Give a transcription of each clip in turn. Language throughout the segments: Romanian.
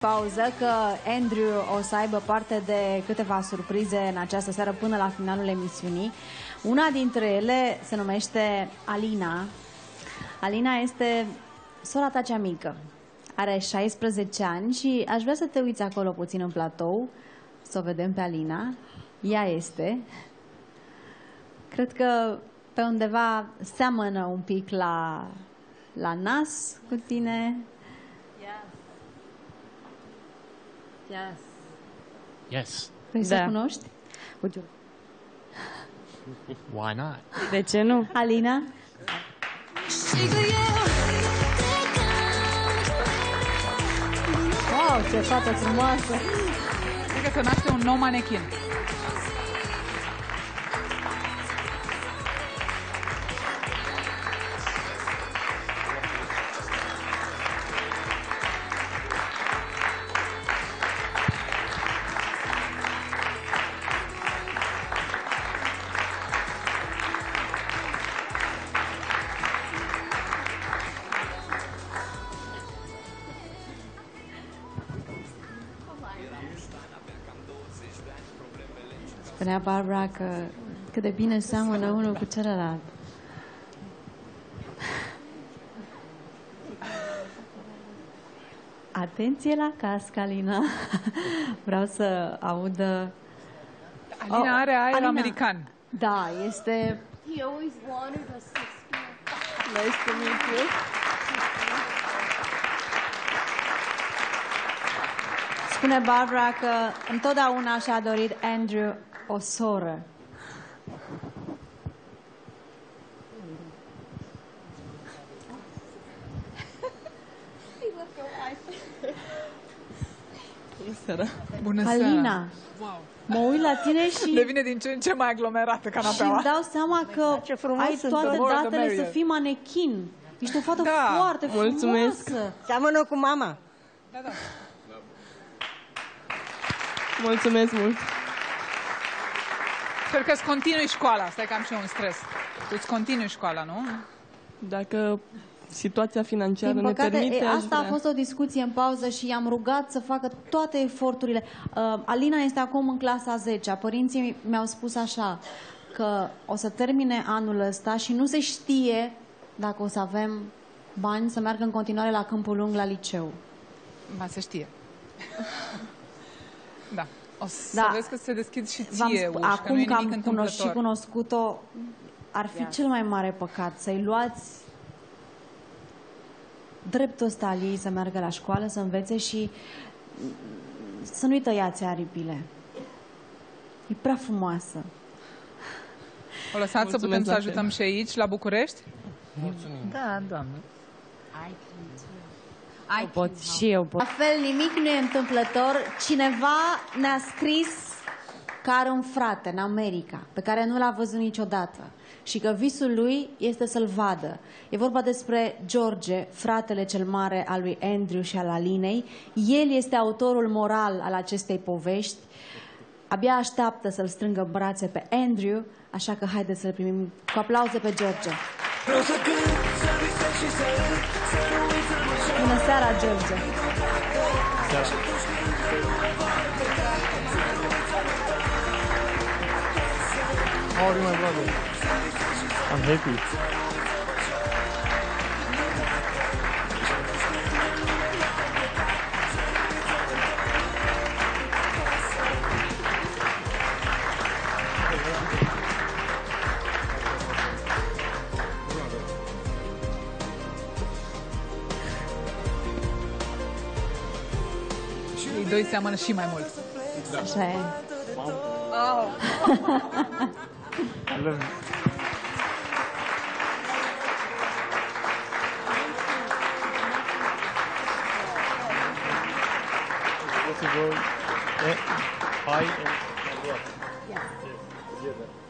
pauză că Andrew o să aibă parte de câteva surprize în această seară până la finalul emisiunii. Una dintre ele se numește Alina. Alina este sora ta cea mică. Are 16 ani și aș vrea să te uiți acolo puțin în platou, să o vedem pe Alina. Ea este. Cred că pe undeva seamănă un pic la nas cu tine. Yes. Yes. Vrei să cunoști? Why not? De ce nu? Alina? Wow, ce fată frumoasă! Cred că se naște un nou manechin. Spunea Barbara că cât de bine seamănă unul cu celălalt. Atenție la cască, Alina. Vreau să audă... Alina are aer Alina. american. Da, este... He always wanted a six-pack. Nice to meet you. Spune Barbara că întotdeauna și-a dorit Andrew o soră. Bună seara. Alina, Wow. mă uit la tine și Devine din ce în ce mai aglomerată îmi canapeaua. dau seama că ai toate The more the datele să merrier. fii manechin. Ești o fată Da. foarte Mulțumesc. frumoasă. Seamănă cu mama. Da, da. Mulțumesc mult. Sper că îți continui școala. Stai că am și eu un stres. Tu îți continui școala, nu? Dacă situația financiară Din ne păcate, permite, aș asta a vrea. fost o discuție în pauză și i-am rugat să facă toate eforturile. Alina este acum în clasa 10-a. Părinții mi-au spus așa, că o să termine anul ăsta și nu se știe dacă o să avem bani să meargă în continuare la Câmpul Lung la liceu. Ba, se știe. Da. O să Da. vezi că se deschid și V-am ție spus, uși, că nu acum e că nimic am întâmplător. cunoscut-o, ar fi cel mai mare păcat să-i luați dreptul ăsta al ei să meargă la școală, să învețe și să nu-i tăiați aripile. E prea frumoasă. O lăsați să putem Mulțumesc să la fel. ajutăm și aici, la București? Da, doamne. Pot și eu pot. La fel, nimic nu e întâmplător. Cineva ne-a scris că are un frate în America, pe care nu l-a văzut niciodată și că visul lui este să-l vadă. E vorba despre George, fratele cel mare al lui Andrew și al Alinei. El este autorul moral al acestei povești. Abia așteaptă să-l strângă în brațe pe Andrew, așa că haideți să-l primim cu aplauze pe George. Bună seara, George! How are you, my brother? I'm happy. Ei doi seamănă și mai mult. Așa e. I love you. What's the goal? Hi and what?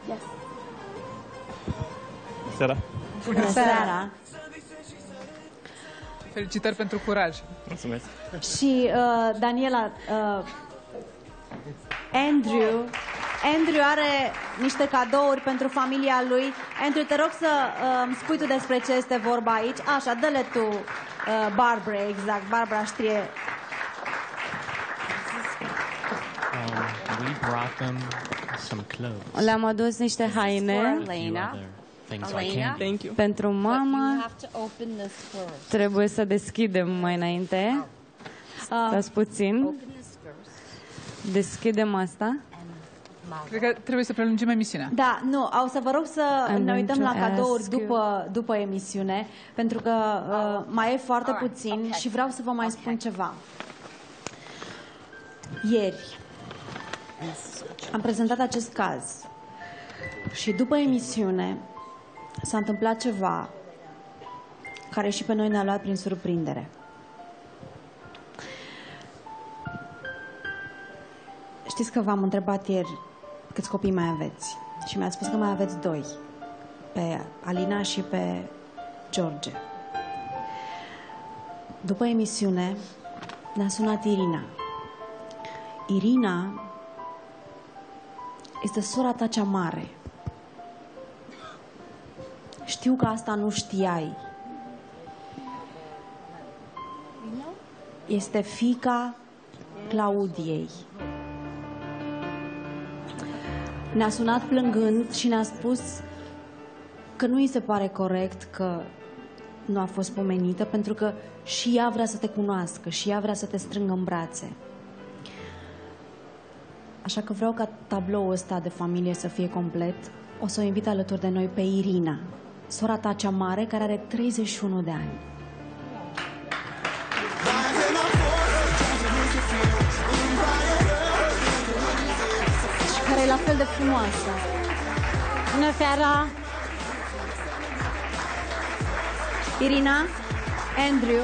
Yes. Seara. Bună seara! Felicitări pentru curaj. Mulțumesc. Și Daniela, Andrew are niște cadouri pentru familia lui. Andrew, te rog să îmi spui tu despre ce este vorba aici. Așa, dă-le tu, Barbara, exact. Barbara știe We brought them some clothes. Le-am adus niște haine A few other things I can't. Thank you. Pentru mama. Trebuie să deschidem mai înainte. Stați puțin. Deschidem asta. Cred că trebuie să prelungim emisiunea. Da, nu, o să vă rog să I'm ne uităm going la to cadouri ask you. după emisiune, pentru că mai e foarte puțin și vreau să vă mai spun ceva. Ieri am prezentat acest caz și după emisiune s-a întâmplat ceva care și pe noi ne-a luat prin surprindere. Știți că v-am întrebat ieri câți copii mai aveți și mi-ați spus că mai aveți 2, pe Alina și pe George. După emisiune ne-a sunat Irina. Irina este sora ta cea mare. Știu că asta nu știai. Este fiica Claudiei. Ne-a sunat plângând și ne-a spus că nu îi se pare corect că nu a fost pomenită, pentru că și ea vrea să te cunoască, și ea vrea să te strângă în brațe. Așa că vreau ca tabloul ăsta de familie să fie complet. O să o invit alături de noi pe Irina, sora ta cea mare, care are 31 de ani. Și care e la fel de frumoasă. Bună seara! Irina, Andrew.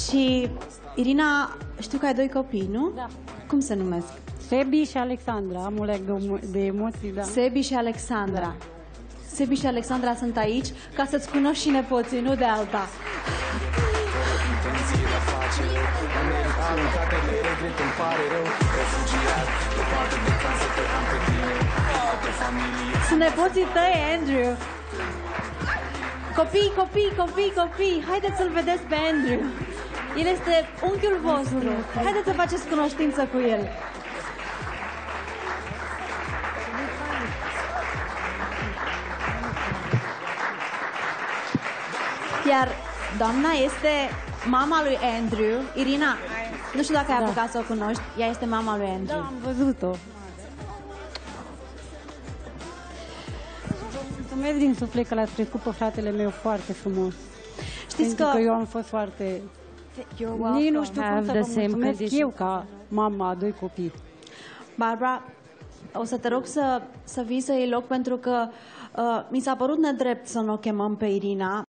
Și Irina, știu că ai 2 copii, nu? Da. Cum se numesc? Sebi și Alexandra, am un leg de emoții, da. Sebi și Alexandra. Sebi și Alexandra sunt aici ca să-ți cunoști și nepoții, nu de alta. Sunt nepoții tăi, Andrew. Copii, haideți să-l vedeți pe Andrew. El este unchiul vostru. Haideți să faceți cunoștință cu el. Iar doamna este mama lui Andrew. Irina, nu știu dacă ai apucat să o cunoști. Ea este mama lui Andrew. Da, am văzut-o. Mulțumesc din suflet că l-ați crescut pe fratele meu foarte frumos. Știți Pentru că că eu am fost foarte... Nici nu știu cum să vă mulțumesc eu ca mama a 2 copii. Barbara, o să te rog să vii să iei loc, pentru că mi s-a părut nedrept să nu o chemăm pe Irina.